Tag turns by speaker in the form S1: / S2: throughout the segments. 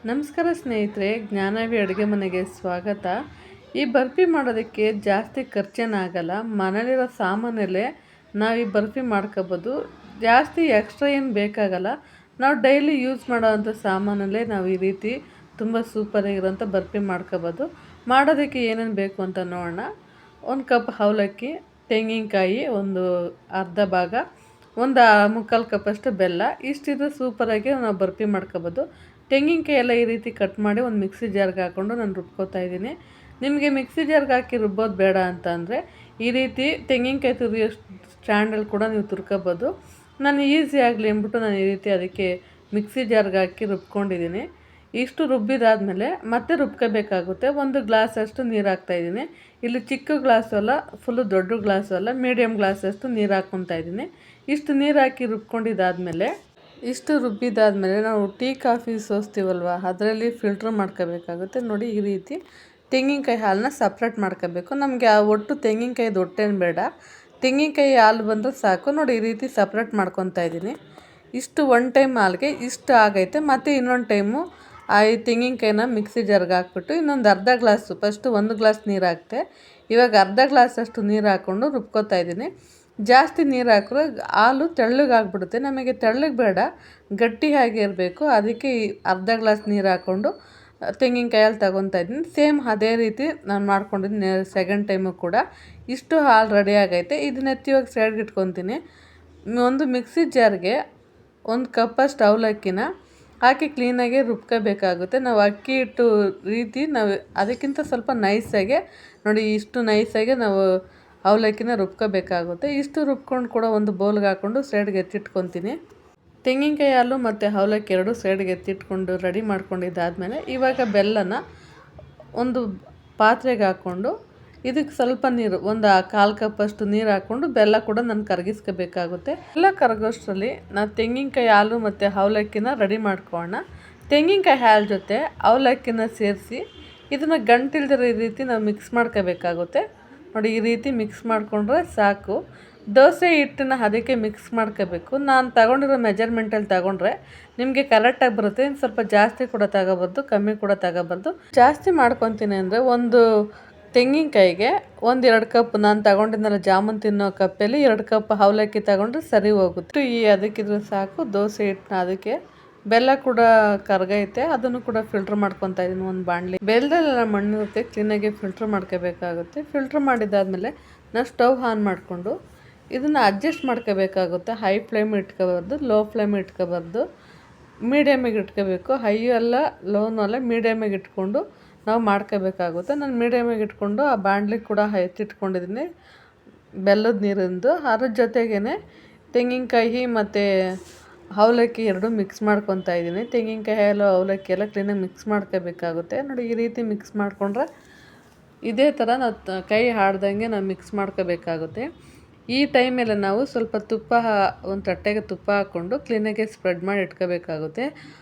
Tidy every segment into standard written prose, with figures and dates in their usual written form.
S1: ನಮಸ್ಕಾರ ಸ್ನೇಹಿತರೆ, ಜ್ಞಾನವಿ ಅಡುಗೆ ಮನೆಗೆ ಸ್ವಾಗತ. ಈ ಬರ್ಫಿ ಮಾಡೋದಕ್ಕೆ ಜಾಸ್ತಿ ಖರ್ಚೇನಾಗಲ್ಲ. ಮನೇಲಿರೋ ಸಾಮಾನಲ್ಲೇ ನಾವು ಈ ಬರ್ಫಿ ಮಾಡ್ಕೋಬೋದು. ಜಾಸ್ತಿ ಎಕ್ಸ್ಟ್ರಾ ಏನು ಬೇಕಾಗಲ್ಲ. ನಾವು ಡೈಲಿ ಯೂಸ್ ಮಾಡೋವಂಥ ಸಾಮಾನಲ್ಲೇ ನಾವು ಈ ರೀತಿ ತುಂಬ ಸೂಪರಾಗಿರೋಂಥ ಬರ್ಫಿ ಮಾಡ್ಕೋಬೋದು. ಮಾಡೋದಕ್ಕೆ ಏನೇನು ಬೇಕು ಅಂತ ನೋಡೋಣ. 1 ಕಪ್ ಅವಲಕ್ಕಿ, ತೆಂಗಿನಕಾಯಿ ಒಂದು ಅರ್ಧ ಭಾಗ, ಒಂದು ಮುಕ್ಕಾಲು ಕಪ್ಪಷ್ಟು ಬೆಲ್ಲ. ಇಷ್ಟಿದ್ರೆ ಸೂಪರಾಗಿ ನಾವು ಬರ್ಫಿ ಮಾಡ್ಕೋಬೋದು. ತೆಂಗಿನಕಾಯಿ ಎಲ್ಲ ಈ ರೀತಿ ಕಟ್ ಮಾಡಿ ಒಂದು ಮಿಕ್ಸಿ ಜಾರ್ಗೆ ಹಾಕ್ಕೊಂಡು ನಾನು ರುಬ್ಕೋತಾ ಇದ್ದೀನಿ. ನಿಮಗೆ ಮಿಕ್ಸಿ ಜಾರ್ಗೆ ಹಾಕಿ ರುಬ್ಬೋದು ಬೇಡ ಅಂತ ಅಂದರೆ ಈ ರೀತಿ ತೆಂಗಿನಕಾಯಿ ತುರಿಯೋ ಸ್ಟ್ಯಾಂಡಲ್ಲಿ ಕೂಡ ನೀವು ತುರ್ಕೋಬೋದು. ನಾನು ಈಸಿ ಆಗಲಿ ಅಂದ್ಬಿಟ್ಟು ನಾನು ಈ ರೀತಿ ಅದಕ್ಕೆ ಮಿಕ್ಸಿ ಜಾರ್ಗೆ ಹಾಕಿ ರುಬ್ಕೊಂಡಿದ್ದೀನಿ. ಇಷ್ಟು ರುಬ್ಬಿದಾದಮೇಲೆ ಮತ್ತೆ ರುಬ್ಕೋಬೇಕಾಗುತ್ತೆ. 1 ಗ್ಲಾಸಷ್ಟು ನೀರು ಹಾಕ್ತಾಯಿದ್ದೀನಿ. ಇಲ್ಲಿ ಚಿಕ್ಕ ಗ್ಲಾಸು ಅಲ್ಲ, ಫುಲ್ಲು ದೊಡ್ಡ ಗ್ಲಾಸು ಅಲ್ಲ, ಮೀಡಿಯಮ್ ಗ್ಲಾಸಷ್ಟು ನೀರು ಹಾಕ್ಕೊತಾ ಇದ್ದೀನಿ. ಇಷ್ಟು ನೀರು ಹಾಕಿ ರುಬ್ಕೊಂಡಿದ್ದಾದಮೇಲೆ ಇಷ್ಟು ರುಬ್ಬಿದಾದಮೇಲೆ ನಾವು ಟೀ ಕಾಫಿ ಸೋಸ್ತೀವಲ್ವ, ಅದರಲ್ಲಿ ಫಿಲ್ಟ್ರ್ ಮಾಡ್ಕೋಬೇಕಾಗುತ್ತೆ. ನೋಡಿ, ಈ ರೀತಿ ತೆಂಗಿನಕಾಯಿ ಹಾಲನ್ನ ಸಪ್ರೇಟ್ ಮಾಡ್ಕೋಬೇಕು. ನಮಗೆ ಆ ಒಟ್ಟು ತೆಂಗಿನಕಾಯಿದು ಹೊಟ್ಟೇನು ಬೇಡ, ತೆಂಗಿನಕಾಯಿ ಹಾಲು ಬಂದರೆ ಸಾಕು. ನೋಡಿ, ಈ ರೀತಿ ಸಪ್ರೇಟ್ ಮಾಡ್ಕೊತಾ ಇದ್ದೀನಿ. ಇಷ್ಟು 1 ಟೈಮ್ ಹಾಲಿಗೆ ಇಷ್ಟು ಆಗೈತೆ. ಮತ್ತು ಇನ್ನೊಂದು ಟೈಮು ಈ ತೆಂಗಿನಕಾಯಿನ ಮಿಕ್ಸಿ ಜಾರ್ಗೆ ಹಾಕ್ಬಿಟ್ಟು ಇನ್ನೊಂದು ಅರ್ಧ ಗ್ಲಾಸು, ಫಸ್ಟು 1 ಗ್ಲಾಸ್ ನೀರು ಹಾಕ್ತೆ, ಇವಾಗ ಅರ್ಧ ಗ್ಲಾಸಷ್ಟು ನೀರು ಹಾಕ್ಕೊಂಡು ರುಬ್ಕೋತಾ ಇದ್ದೀನಿ. ಜಾಸ್ತಿ ನೀರು ಹಾಕಿದ್ರೆ ಹಾಲು ತೆಳ್ಳಗಾಗ್ಬಿಡುತ್ತೆ. ನಮಗೆ ತೆಳ್ಳಗೆ ಬೇಡ, ಗಟ್ಟಿ ಹಾಗೆ ಇರಬೇಕು. ಅದಕ್ಕೆ ಅರ್ಧ ಗ್ಲಾಸ್ ನೀರು ಹಾಕ್ಕೊಂಡು ತೆಂಗಿನಕಾಯಿ ಹಾಲು ತಗೊತಾ ಇದ್ದೀನಿ. ಸೇಮ್ ಅದೇ ರೀತಿ ನಾನು ಮಾಡ್ಕೊಂಡಿದ್ದೀನಿ ಸೆಕೆಂಡ್ ಟೈಮು ಕೂಡ. ಇಷ್ಟು ಹಾಲು ರೆಡಿ ಆಗೈತೆ. ಇದನ್ನ ಎತ್ತಿವಾಗ ಸೈಡ್ಗೆ ಇಟ್ಕೊತೀನಿ. ಒಂದು ಮಿಕ್ಸಿ ಜಾರ್ಗೆ 1 ಕಪ್ಪಷ್ಟು ಅವಲಕ್ಕಿನ ಹಾಕಿ ಕ್ಲೀನಾಗಿ ರುಬ್ಕೋಬೇಕಾಗುತ್ತೆ. ನಾವು ಅಕ್ಕಿ ಹಿಟ್ಟು ರೀತಿ ನಾವು ಅದಕ್ಕಿಂತ ಸ್ವಲ್ಪ ನೈಸಾಗೆ, ನೋಡಿ ಇಷ್ಟು ನೈಸಾಗೆ ನಾವು ಅವಲಕ್ಕಿನ ರುಬ್ಕೋಬೇಕಾಗುತ್ತೆ. ಇಷ್ಟು ರುಬ್ಕೊಂಡು ಕೂಡ ಒಂದು ಬೌಲ್ಗೆ ಹಾಕ್ಕೊಂಡು ಸೈಡ್ಗೆ ಎತ್ತಿಟ್ಕೊತೀನಿ. ತೆಂಗಿನಕಾಯಿ ಹಾಲು ಮತ್ತು ಅವಲಕ್ಕಿ ಎರಡು ಸೈಡ್ಗೆ ಎತ್ತಿಟ್ಕೊಂಡು ರೆಡಿ ಮಾಡ್ಕೊಂಡಿದ್ದಾದಮೇಲೆ ಇವಾಗ ಬೆಲ್ಲನ ಒಂದು ಪಾತ್ರೆಗೆ ಹಾಕ್ಕೊಂಡು ಇದಕ್ಕೆ ಸ್ವಲ್ಪ ನೀರು, ಒಂದು 1/4 ಕಪ್ಪಷ್ಟು ನೀರು ಹಾಕ್ಕೊಂಡು ಬೆಲ್ಲ ಕೂಡ ನಾನು ಕರಗಿಸ್ಕೋಬೇಕಾಗುತ್ತೆ. ಎಲ್ಲ ಕರಗೋಷ್ಟರಲ್ಲಿ ನಾವು ತೆಂಗಿನಕಾಯಿ ಹಾಲು ಮತ್ತು ಅವಲಕ್ಕಿನ ರೆಡಿ ಮಾಡ್ಕೊಳ್ಳೋಣ. ತೆಂಗಿನಕಾಯಿ ಹಾಲು ಜೊತೆ ಅವಲಕ್ಕಿನ ಸೇರಿಸಿ ಇದನ್ನು ಗಂಟಿಲ್ದಿರೋ ಈ ರೀತಿ ನಾವು ಮಿಕ್ಸ್ ಮಾಡ್ಕೋಬೇಕಾಗುತ್ತೆ. ನೋಡಿ, ಈ ರೀತಿ ಮಿಕ್ಸ್ ಮಾಡಿಕೊಂಡ್ರೆ ಸಾಕು. ದೋಸೆ ಹಿಟ್ಟನ್ನ ಅದಕ್ಕೆ ಮಿಕ್ಸ್ ಮಾಡ್ಕೋಬೇಕು. ನಾನು ತಗೊಂಡಿರೋ ಮೆಜರ್ಮೆಂಟಲ್ಲಿ ತಗೊಂಡ್ರೆ ನಿಮಗೆ ಕರೆಕ್ಟಾಗಿ ಬರುತ್ತೆ. ಇನ್ನು ಸ್ವಲ್ಪ ಜಾಸ್ತಿ ಕೂಡ ತಗೋಬಾರ್ದು, ಕಮ್ಮಿ ಕೂಡ ತಗೋಬಾರ್ದು. ಜಾಸ್ತಿ ಮಾಡ್ಕೊತೀನಿ ಅಂದರೆ ಒಂದು ತೆಂಗಿನಕಾಯಿಗೆ 1-2 ಕಪ್, ನಾನು ತಗೊಂಡಿದ್ದೆನಲ್ಲ ಜಾಮೂನ್ ತಿನ್ನೋ ಕಪ್ಪಲ್ಲಿ 2 ಕಪ್ ಅವಲಕ್ಕಿ ತಗೊಂಡ್ರೆ ಸರಿ ಹೋಗುತ್ತೆ. ಅದಕ್ಕಿದ್ರೆ ಸಾಕು. ದೋಸೆ ಹಿಟ್ಟನ್ನ ಅದಕ್ಕೆ ಬೆಲ್ಲ ಕೂಡ ಕರಗೈತೆ, ಅದನ್ನು ಕೂಡ ಫಿಲ್ಟ್ರ್ ಮಾಡ್ಕೊತಾ ಇದ್ದೀನಿ ಒಂದು ಬಾಣಲಿ. ಬೆಲ್ಲದಲ್ಲೆಲ್ಲ ಮಣ್ಣಿರುತ್ತೆ, ಕ್ಲೀನಾಗಿ ಫಿಲ್ಟ್ರ್ ಮಾಡ್ಕೋಬೇಕಾಗುತ್ತೆ. ಫಿಲ್ಟ್ರ್ ಮಾಡಿದ್ದಾದಮೇಲೆ ನಾನು ಸ್ಟವ್ ಆನ್ ಮಾಡಿಕೊಂಡು ಇದನ್ನು ಅಡ್ಜಸ್ಟ್ ಮಾಡ್ಕೋಬೇಕಾಗುತ್ತೆ. ಹೈ ಫ್ಲೇಮ್ ಇಟ್ಕೋಬಾರ್ದು, ಲೋ ಫ್ಲೇಮ್ ಇಟ್ಕೋಬಾರ್ದು, ಮೀಡಿಯಮಿಗೆ ಇಟ್ಕೋಬೇಕು. ಹೈಯೂ ಅಲ್ಲ, ಲೋನೂ ಅಲ್ಲ, ಮೀಡಿಯಮಿಗೆ ಇಟ್ಕೊಂಡು ನಾವು ಮಾಡ್ಕೋಬೇಕಾಗುತ್ತೆ. ನಾನು ಮೀಡಿಯಮಿಗೆ ಇಟ್ಕೊಂಡು ಆ ಬಾಣಲಿ ಕೂಡ ಎತ್ತಿಟ್ಕೊಂಡಿದ್ದೀನಿ ಬೆಲ್ಲದ ನೀರಿಂದು. ಅದ್ರ ಜೊತೆಗೇ ತೆಂಗಿನಕಾಯಿ ಮತ್ತು ಅವಲಕ್ಕಿ ಎರಡು ಮಿಕ್ಸ್ ಮಾಡ್ಕೊತಾ ಇದ್ದೀನಿ. ತೆಂಗಿನಕಾಯಿ ಹಾಲು ಅವಲಕ್ಕಿ ಎಲ್ಲ ಕ್ಲೀನಾಗಿ ಮಿಕ್ಸ್ ಮಾಡ್ಕೋಬೇಕಾಗುತ್ತೆ. ನೋಡಿ, ಈ ರೀತಿ ಮಿಕ್ಸ್ ಮಾಡಿಕೊಂಡ್ರೆ ಇದೇ ಥರ ನಾವು ಕೈ ಆಡ್ದಂಗೆ ನಾವು ಮಿಕ್ಸ್ ಮಾಡ್ಕೋಬೇಕಾಗುತ್ತೆ. ಈ ಟೈಮಲ್ಲಿ ನಾವು ಸ್ವಲ್ಪ ತುಪ್ಪ, ಒಂದು ತಟ್ಟೆಗೆ ತುಪ್ಪ ಹಾಕ್ಕೊಂಡು ಕ್ಲೀನಾಗಿ ಸ್ಪ್ರೆಡ್ ಮಾಡಿ ಇಟ್ಕೋಬೇಕಾಗುತ್ತೆ.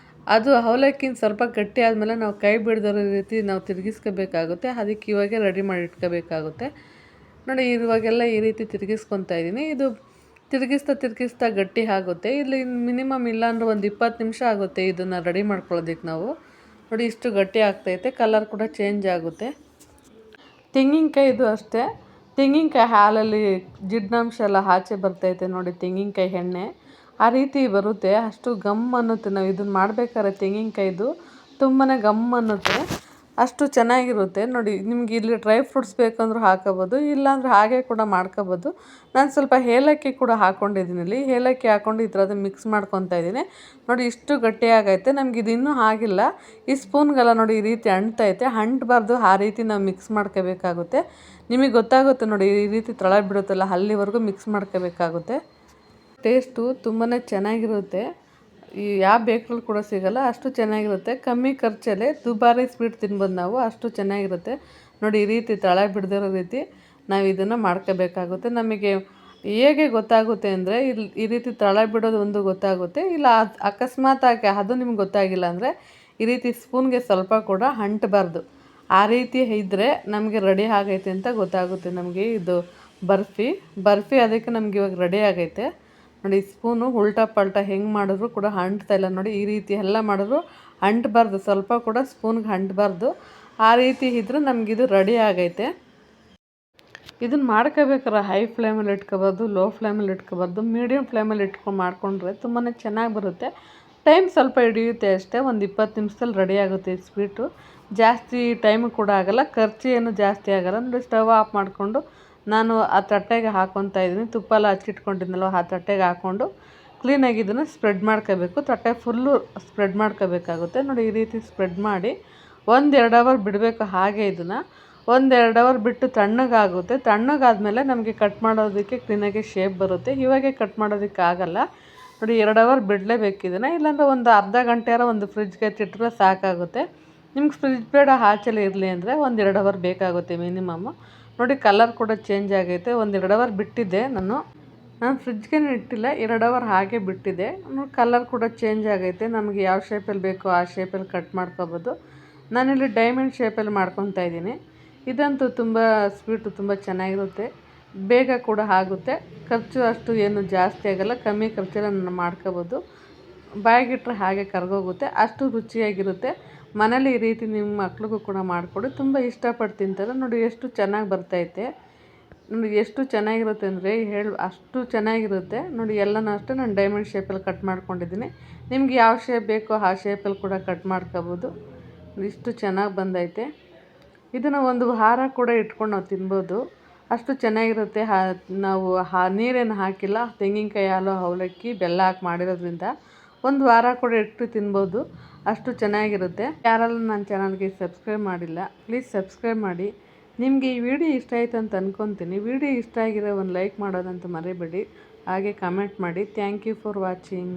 S1: ಅದು ಅವಲಕ್ಕಿನ ಸ್ವಲ್ಪ ಗಟ್ಟಿ ಆದಮೇಲೆ ನಾವು ಕೈ ಬಿಡದಿರೋ ರೀತಿ ನಾವು ತಿರುಗಿಸ್ಕೋಬೇಕಾಗುತ್ತೆ. ಅದಕ್ಕೆ ಇವಾಗೆ ರೆಡಿ ಮಾಡಿ ಇಟ್ಕೋಬೇಕಾಗುತ್ತೆ. ನೋಡಿ, ಇವಾಗೆಲ್ಲ ಈ ರೀತಿ ತಿರುಗಿಸ್ಕೊತಾ ಇದ್ದೀನಿ. ಇದು ತಿರುಗಿಸ್ತಾ ಗಟ್ಟಿ ಆಗುತ್ತೆ. ಇಲ್ಲಿ ಮಿನಿಮಮ್ ಇಲ್ಲಾಂದ್ರೆ ಒಂದು 20 ನಿಮಿಷ ಆಗುತ್ತೆ ಇದನ್ನು ರೆಡಿ ಮಾಡ್ಕೊಳ್ಳೋದಕ್ಕೆ ನಾವು. ನೋಡಿ, ಇಷ್ಟು ಗಟ್ಟಿ ಆಗ್ತೈತೆ, ಕಲರ್ ಕೂಡ ಚೇಂಜ್ ಆಗುತ್ತೆ. ತೆಂಗಿನಕಾಯಿದು ಅಷ್ಟೇ, ತೆಂಗಿನಕಾಯಿ ಹಾಲಲ್ಲಿ ಜಿಡ್ನಾಂಶ ಎಲ್ಲ ಆಚೆ ಬರ್ತೈತೆ. ನೋಡಿ, ತೆಂಗಿನಕಾಯಿ ಎಣ್ಣೆ ಆ ರೀತಿ ಬರುತ್ತೆ. ಅಷ್ಟು ಗಮ್ ಅನ್ನುತ್ತೆ. ನಾವು ಇದನ್ನು ಮಾಡಬೇಕಾದ್ರೆ ತೆಂಗಿನಕಾಯಿದು ತುಂಬಾ ಗಮ್ ಅನ್ನುತ್ತೆ, ಅಷ್ಟು ಚೆನ್ನಾಗಿರುತ್ತೆ. ನೋಡಿ, ನಿಮ್ಗೆ ಇಲ್ಲಿ ಡ್ರೈ ಫ್ರೂಟ್ಸ್ ಬೇಕಂದ್ರೂ ಹಾಕೋಬೋದು, ಇಲ್ಲಾಂದ್ರೆ ಹಾಗೆ ಕೂಡ ಮಾಡ್ಕೋಬೋದು. ನಾನು ಸ್ವಲ್ಪ ಏಲಕ್ಕಿ ಕೂಡ ಹಾಕ್ಕೊಂಡಿದ್ದೀನಿ. ಇಲ್ಲಿ ಏಲಕ್ಕಿ ಹಾಕ್ಕೊಂಡು ಈ ಥರದ್ದು ಮಿಕ್ಸ್ ಮಾಡ್ಕೊತಾ ಇದ್ದೀನಿ. ನೋಡಿ, ಇಷ್ಟು ಗಟ್ಟಿಯಾಗೈತೆ. ನಮ್ಗೆ ಇದು ಇನ್ನೂ ಆಗಿಲ್ಲ. ಈ ಸ್ಪೂನ್ಗೆಲ್ಲ ನೋಡಿ ಈ ರೀತಿ ಅಂಟ್ತೈತೆ, ಅಂಟಬಾರ್ದು, ಆ ರೀತಿ ನಾವು ಮಿಕ್ಸ್ ಮಾಡ್ಕೋಬೇಕಾಗುತ್ತೆ. ನಿಮಗೆ ಗೊತ್ತಾಗುತ್ತೆ ನೋಡಿ, ಈ ರೀತಿ ತಳ ಬಿಡುತ್ತಲ್ಲ, ಅಲ್ಲಿವರೆಗೂ ಮಿಕ್ಸ್ ಮಾಡ್ಕೋಬೇಕಾಗುತ್ತೆ. ಟೇಸ್ಟು ತುಂಬಾ ಚೆನ್ನಾಗಿರುತ್ತೆ. ಈ ಯಾವ ಬೇಕ್ರಲ್ಲಿ ಕೂಡ ಸಿಗೋಲ್ಲ, ಅಷ್ಟು ಚೆನ್ನಾಗಿರುತ್ತೆ. ಕಮ್ಮಿ ಖರ್ಚಲ್ಲೇ ದುಬಾರಿ ಸ್ವೀಟ್ ತಿನ್ಬೋದು ನಾವು, ಅಷ್ಟು ಚೆನ್ನಾಗಿರುತ್ತೆ. ನೋಡಿ, ಈ ರೀತಿ ತಳ ಬಿಡದಿರೋ ರೀತಿ ನಾವು ಇದನ್ನು ಮಾಡ್ಕೋಬೇಕಾಗುತ್ತೆ. ನಮಗೆ ಹೇಗೆ ಗೊತ್ತಾಗುತ್ತೆ ಅಂದರೆ, ಇಲ್ಲಿ ಈ ರೀತಿ ತಳ ಬಿಡೋದು ಒಂದು ಗೊತ್ತಾಗುತ್ತೆ. ಇಲ್ಲ ಅಕಸ್ಮಾತ್ ಆಗಿ ಅದು ನಿಮ್ಗೆ ಗೊತ್ತಾಗಿಲ್ಲ ಅಂದರೆ ಈ ರೀತಿ ಸ್ಪೂನ್ಗೆ ಸ್ವಲ್ಪ ಕೂಡ ಅಂಟಬಾರ್ದು. ಆ ರೀತಿ ಇದ್ದರೆ ನಮಗೆ ರೆಡಿ ಆಗೈತೆ ಅಂತ ಗೊತ್ತಾಗುತ್ತೆ. ನಮಗೆ ಇದು ಬರ್ಫಿ ಅದಕ್ಕೆ ನಮ್ಗೆ ಇವಾಗ ರೆಡಿ ಆಗೈತೆ. ನೋಡಿ, ಸ್ಪೂನು ಉಲ್ಟಾ ಪಲ್ಟಾ ಹೆಂಗೆ ಮಾಡಿದ್ರು ಕೂಡ ಅಂಟ್ತಾ ಇಲ್ಲ. ನೋಡಿ, ಈ ರೀತಿ ಎಲ್ಲ ಮಾಡಿದ್ರು ಅಂಟಬಾರ್ದು, ಸ್ವಲ್ಪ ಕೂಡ ಸ್ಪೂನ್ಗೆ ಅಂಟಬಾರ್ದು. ಆ ರೀತಿ ಇದ್ದರೆ ನಮಗಿದು ರೆಡಿ ಆಗೈತೆ. ಇದನ್ನು ಮಾಡ್ಕೋಬೇಕಾರೆ ಹೈ ಫ್ಲೇಮಲ್ಲಿ ಇಟ್ಕೋಬಾರ್ದು, ಲೋ ಫ್ಲೇಮಲ್ಲಿ ಇಟ್ಕೋಬಾರ್ದು, ಮೀಡಿಯಮ್ ಫ್ಲೇಮಲ್ಲಿ ಇಟ್ಕೊಂಡು ಮಾಡಿಕೊಂಡ್ರೆ ತುಂಬಾ ಚೆನ್ನಾಗಿ ಬರುತ್ತೆ. ಟೈಮ್ ಸ್ವಲ್ಪ ಹಿಡಿಯುತ್ತೆ ಅಷ್ಟೇ, ಒಂದು 20 ನಿಮಿಷದಲ್ಲಿ ರೆಡಿ ಆಗುತ್ತೆ ಈ ಸ್ವೀಟು. ಜಾಸ್ತಿ ಟೈಮು ಕೂಡ ಆಗೋಲ್ಲ, ಖರ್ಚು ಏನು ಜಾಸ್ತಿ ಆಗೋಲ್ಲ. ನೋಡಿ, ಸ್ಟವ್ ಆಫ್ ಮಾಡಿಕೊಂಡು ನಾನು ಆ ತಟ್ಟೆಗೆ ಹಾಕ್ಕೊತಾ ಇದ್ದೀನಿ. ತುಪ್ಪ ಎಲ್ಲ ಹಚ್ಚಿಟ್ಕೊಂಡಿದ್ನಲ್ವ, ಆ ತಟ್ಟೆಗೆ ಹಾಕ್ಕೊಂಡು ಕ್ಲೀನಾಗಿ ಇದನ್ನು ಸ್ಪ್ರೆಡ್ ಮಾಡ್ಕೋಬೇಕು. ತಟ್ಟೆ ಫುಲ್ಲು ಸ್ಪ್ರೆಡ್ ಮಾಡ್ಕೋಬೇಕಾಗುತ್ತೆ. ನೋಡಿ, ಈ ರೀತಿ ಸ್ಪ್ರೆಡ್ ಮಾಡಿ 1-2 ಅವರ್ ಬಿಡಬೇಕು. ಹಾಗೆ ಇದನ್ನು 1-2 ಅವರ್ ಬಿಟ್ಟು ತಣ್ಣಗಾಗುತ್ತೆ. ತಣ್ಣಗಾದ್ಮೇಲೆ ನಮಗೆ ಕಟ್ ಮಾಡೋದಕ್ಕೆ ಕ್ಲೀನಾಗಿ ಶೇಪ್ ಬರುತ್ತೆ. ಇವಾಗೆ ಕಟ್ ಮಾಡೋದಕ್ಕೆ ಆಗಲ್ಲ. ನೋಡಿ, 2 ಅವರ್ ಬಿಡಲೇಬೇಕು ಇದನ್ನು. ಇಲ್ಲಾಂದರೆ ಒಂದು ಅರ್ಧ ಗಂಟೆಯಾರ ಒಂದು ಫ್ರಿಜ್ಗೆ ಎತ್ತಿಟ್ರೆ ಸಾಕಾಗುತ್ತೆ. ನಿಮ್ಗೆ ಫ್ರಿಜ್ ಬೇಡ, ಆಚೆಲೆ ಇರಲಿ ಅಂದರೆ 1-2 ಅವರ್ ಬೇಕಾಗುತ್ತೆ ಮಿನಿಮಮ್ಮು. ನೋಡಿ, ಕಲರ್ ಕೂಡ ಚೇಂಜ್ ಆಗೈತೆ. 1-2 ಅವರ್ ಬಿಟ್ಟಿದ್ದೆ ನಾನು ಫ್ರಿಜ್ಗೇನು ಇಟ್ಟಿಲ್ಲ, 2 ಅವರ್ ಹಾಗೆ ಬಿಟ್ಟಿದ್ದೆ. ಕಲರ್ ಕೂಡ ಚೇಂಜ್ ಆಗೈತೆ. ನಮಗೆ ಯಾವ ಶೇಪಲ್ಲಿ ಬೇಕೋ ಆ ಶೇಪಲ್ಲಿ ಕಟ್ ಮಾಡ್ಕೊಬೋದು. ನಾನಿಲ್ಲಿ ಡೈಮಂಡ್ ಶೇಪಲ್ಲಿ ಮಾಡ್ಕೊತಾ ಇದ್ದೀನಿ. ಇದಂತೂ ತುಂಬ ಸ್ವೀಟು ತುಂಬ ಚೆನ್ನಾಗಿರುತ್ತೆ, ಬೇಗ ಕೂಡ ಆಗುತ್ತೆ. ಖರ್ಚು ಅಷ್ಟು ಏನು ಜಾಸ್ತಿ ಆಗೋಲ್ಲ, ಕಮ್ಮಿ ಖರ್ಚಲ್ಲಿ ನಾನು ಮಾಡ್ಕೋಬೋದು. ಬಾಯಿಗಿಟ್ರೆ ಹಾಗೆ ಕರಗೋಗುತ್ತೆ, ಅಷ್ಟು ರುಚಿಯಾಗಿರುತ್ತೆ. ಮನೇಲಿ ಈ ರೀತಿ ನಿಮ್ಮ ಮಕ್ಳಿಗೂ ಕೂಡ ಮಾಡಿಕೊಡಿ, ತುಂಬ ಇಷ್ಟಪಟ್ಟು ತಿಂತಾರೆ. ನೋಡಿ, ಎಷ್ಟು ಚೆನ್ನಾಗಿ ಬರ್ತೈತೆ. ನೋಡಿ, ಎಷ್ಟು ಚೆನ್ನಾಗಿರುತ್ತೆ ಅಂದರೆ ಅಷ್ಟು ಚೆನ್ನಾಗಿರುತ್ತೆ. ನೋಡಿ, ಎಲ್ಲನೂ ಅಷ್ಟೇ ನಾನು ಡೈಮಂಡ್ ಶೇಪಲ್ಲಿ ಕಟ್ ಮಾಡ್ಕೊಂಡಿದ್ದೀನಿ. ನಿಮ್ಗೆ ಯಾವ ಶೇಪ್ ಬೇಕೋ ಆ ಶೇಪಲ್ಲಿ ಕೂಡ ಕಟ್ ಮಾಡ್ಕೋಬೋದು. ಇಷ್ಟು ಚೆನ್ನಾಗಿ ಬಂದೈತೆ. ಇದನ್ನು ಒಂದು ವಾರ ಕೂಡ ಇಟ್ಕೊಂಡು ನಾವು ತಿನ್ಬೋದು, ಅಷ್ಟು ಚೆನ್ನಾಗಿರುತ್ತೆ. ನಾವು ನೀರೇನು ಹಾಕಿಲ್ಲ, ತೆಂಗಿನಕಾಯಿ ಹಾಲು, ಅವಲಕ್ಕಿ, ಬೆಲ್ಲ ಹಾಕಿ ಮಾಡಿರೋದ್ರಿಂದ ಒಂದು ವಾರ ಕೂಡ ಇಟ್ಟು ತಿನ್ಬೋದು, ಅಷ್ಟು ಚೆನ್ನಾಗಿರುತ್ತೆ. ಯಾರೆಲ್ಲ ನನ್ನ ಚಾನಲ್ಗೆ ಸಬ್ಸ್ಕ್ರೈಬ್ ಮಾಡಿಲ್ಲ, ಪ್ಲೀಸ್ ಸಬ್ಸ್ಕ್ರೈಬ್ ಮಾಡಿ. ನಿಮಗೆ ಈ ವಿಡಿಯೋ ಇಷ್ಟ ಆಯಿತು ಅಂತ ಅಂದ್ಕೊತೀನಿ. ವಿಡಿಯೋ ಇಷ್ಟ ಆಗಿರೋ ಒಂದು ಲೈಕ್ ಮಾಡೋದಂತ ಮರಿಬೇಡಿ, ಹಾಗೆ ಕಮೆಂಟ್ ಮಾಡಿ. Thank you for watching.